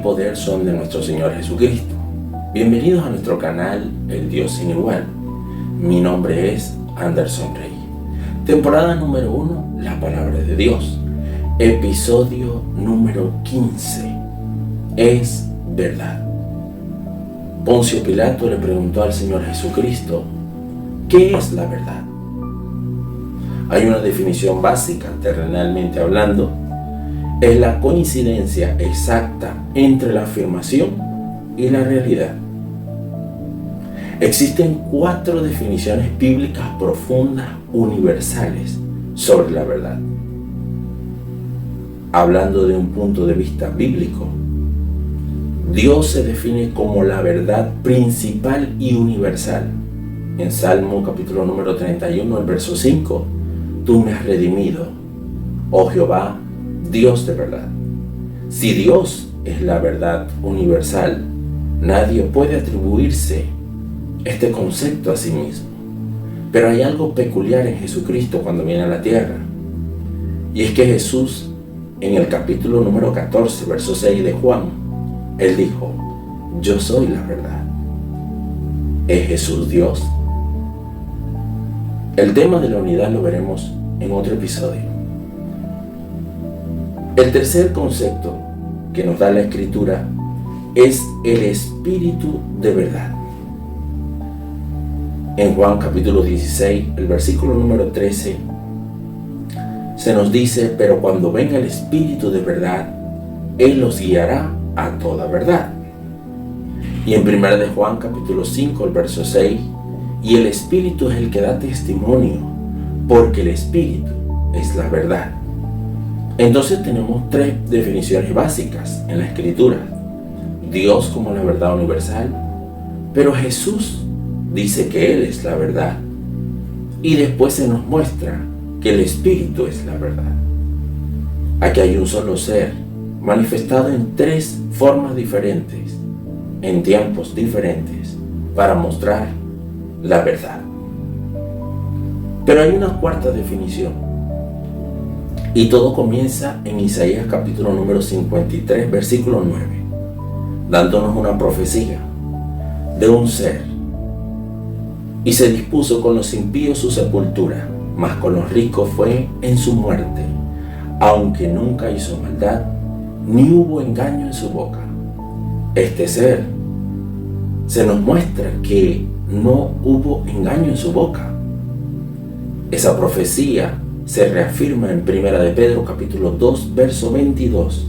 poder son de nuestro Señor Jesucristo. Bienvenidos a nuestro canal El Dios Sin Igual. Mi nombre es Anderson Rey. Temporada número 1, la palabra de Dios. Episodio número 15. Es verdad. Poncio Pilato le preguntó al Señor Jesucristo, ¿qué es la verdad? Hay una definición básica, terrenalmente hablando, es la coincidencia exacta entre la afirmación y la realidad. Existen 4 definiciones bíblicas profundas, universales, sobre la verdad. Hablando de un punto de vista bíblico, Dios se define como la verdad principal y universal. En Salmo capítulo número 31, el verso 5, tú me has redimido, oh Jehová, Dios de verdad. Si Dios es la verdad universal, nadie puede atribuirse este concepto a sí mismo. Pero hay algo peculiar en Jesucristo cuando viene a la tierra. Y es que Jesús, en el capítulo número 14, verso 6 de Juan, Él dijo, yo soy la verdad. ¿Es Jesús Dios? El tema de la unidad lo veremos en otro episodio. El tercer concepto que nos da la Escritura es el Espíritu de verdad. En Juan capítulo 16, el versículo número 13, se nos dice, pero cuando venga el Espíritu de verdad, Él los guiará a toda verdad. Y en 1 de Juan capítulo 5, el verso 6, y el Espíritu es el que da testimonio, porque el Espíritu es la verdad. Entonces tenemos 3 definiciones básicas en la Escritura. Dios como la verdad universal, pero Jesús dice que Él es la verdad. Y después se nos muestra que el Espíritu es la verdad. Aquí hay un solo ser, manifestado en 3 formas diferentes, en tiempos diferentes, para mostrar la verdad. Pero hay una 4ª definición. Y todo comienza en Isaías capítulo número 53, versículo 9, dándonos una profecía de un ser. Y se dispuso con los impíos su sepultura, mas con los ricos fue en su muerte, aunque nunca hizo maldad, ni hubo engaño en su boca. Este ser se nos muestra que no hubo engaño en su boca. Esa profecía se reafirma en 1 de Pedro capítulo 2, verso 22,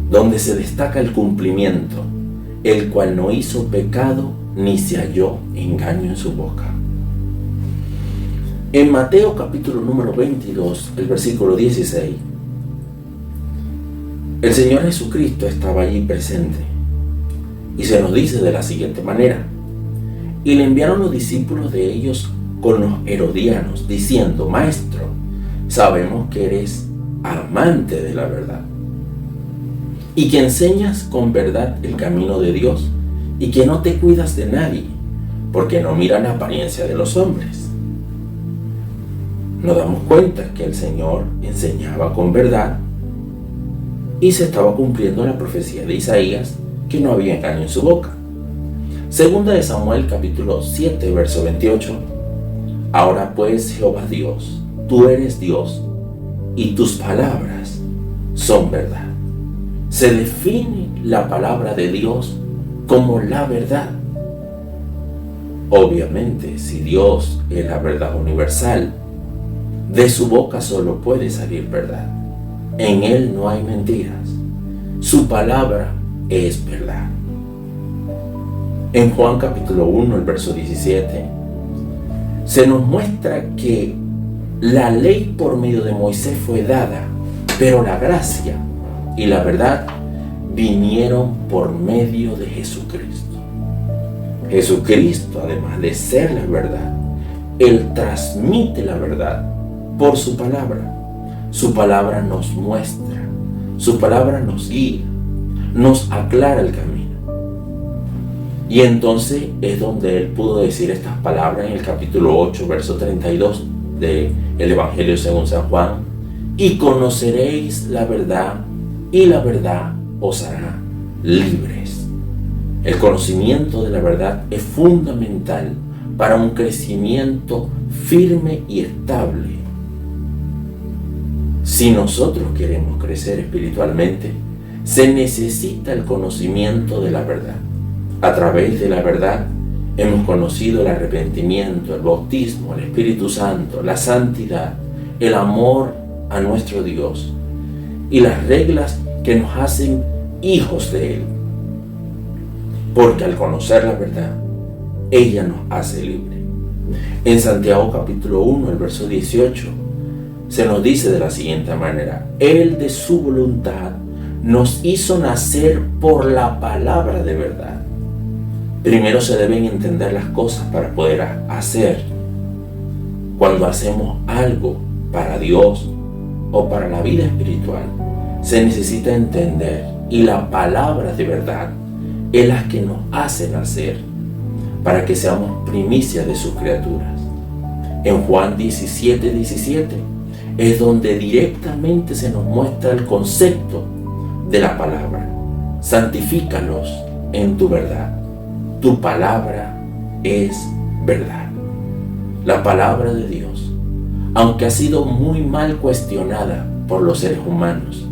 donde se destaca el cumplimiento, el cual no hizo pecado ni se halló engaño en su boca. En Mateo capítulo número 22, el versículo 16, el Señor Jesucristo estaba allí presente y se nos dice de la siguiente manera, y le enviaron los discípulos de ellos con los herodianos, diciendo, Maestro, sabemos que eres amante de la verdad y que enseñas con verdad el camino de Dios y que no te cuidas de nadie, porque no miran la apariencia de los hombres. Nos damos cuenta que el Señor enseñaba con verdad y se estaba cumpliendo la profecía de Isaías, que no había engaño en su boca. Segunda de Samuel capítulo 7, verso 28, ahora pues, Jehová Dios, tú eres Dios, y tus palabras son verdad. Se define la palabra de Dios como la verdad. Obviamente, si Dios es la verdad universal, de su boca solo puede salir verdad. En Él no hay mentiras. Su palabra es verdad. En Juan capítulo 1, el verso 17, se nos muestra que la ley por medio de Moisés fue dada, pero la gracia y la verdad vinieron por medio de Jesucristo. Jesucristo, además de ser la verdad, Él transmite la verdad por su palabra. Su palabra nos muestra, su palabra nos guía, nos aclara el camino. Y entonces es donde Él pudo decir estas palabras en el capítulo 8, verso 32 del Evangelio según San Juan, y conoceréis la verdad, y la verdad os hará libres. El conocimiento de la verdad es fundamental para un crecimiento firme y estable. Si nosotros queremos crecer espiritualmente, se necesita el conocimiento de la verdad. A través de la verdad hemos conocido el arrepentimiento, el bautismo, el Espíritu Santo, la santidad, el amor a nuestro Dios y las reglas que nos hacen hijos de Él. Porque al conocer la verdad, ella nos hace libre. En Santiago capítulo 1, el verso 18, se nos dice de la siguiente manera: Él de su voluntad nos hizo nacer por la palabra de verdad. Primero se deben entender las cosas para poder hacer. Cuando hacemos algo para Dios o para la vida espiritual, se necesita entender, y la palabra de verdad es la que nos hace nacer para que seamos primicia de sus criaturas. En Juan 17:17 es donde directamente se nos muestra el concepto de la palabra. Santifícalos en tu verdad. Tu palabra es verdad. La palabra de Dios, aunque ha sido muy mal cuestionada por los seres humanos,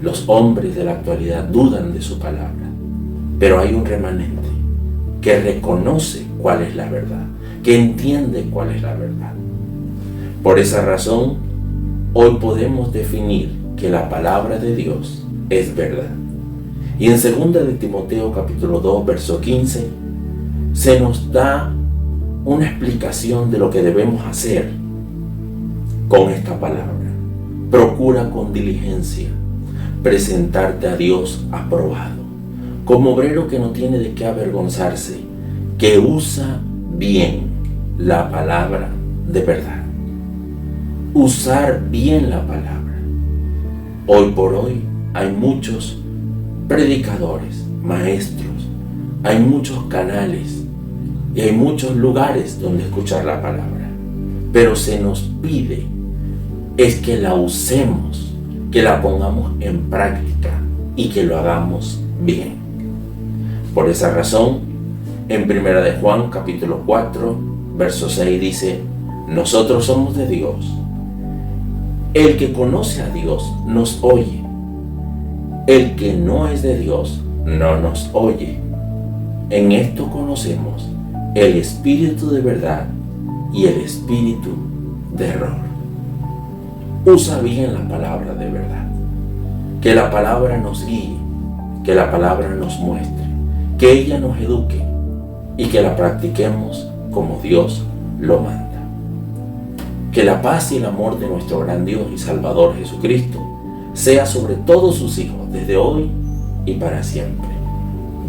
los hombres de la actualidad dudan de su palabra, pero hay un remanente que reconoce cuál es la verdad, que entiende cuál es la verdad. Por esa razón, hoy podemos definir que la palabra de Dios es verdad. Y en 2 de Timoteo capítulo 2, verso 15, se nos da una explicación de lo que debemos hacer con esta palabra. Procura con diligencia presentarte a Dios aprobado, como obrero que no tiene de qué avergonzarse, que usa bien la palabra de verdad. Usar bien la palabra. Hoy por hoy hay muchos predicadores, maestros, hay muchos canales y hay muchos lugares donde escuchar la palabra, pero se nos pide es que la usemos, que la pongamos en práctica y que lo hagamos bien. Por esa razón, en 1 de Juan capítulo 4, verso 6 dice: nosotros somos de Dios. El que conoce a Dios nos oye. El que no es de Dios no nos oye. En esto conocemos el espíritu de verdad y el espíritu de error. Usa bien la palabra de verdad. Que la palabra nos guíe, que la palabra nos muestre, que ella nos eduque y que la practiquemos como Dios lo manda. Que la paz y el amor de nuestro gran Dios y Salvador Jesucristo sea sobre todos sus hijos desde hoy y para siempre.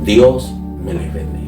Dios me les bendiga.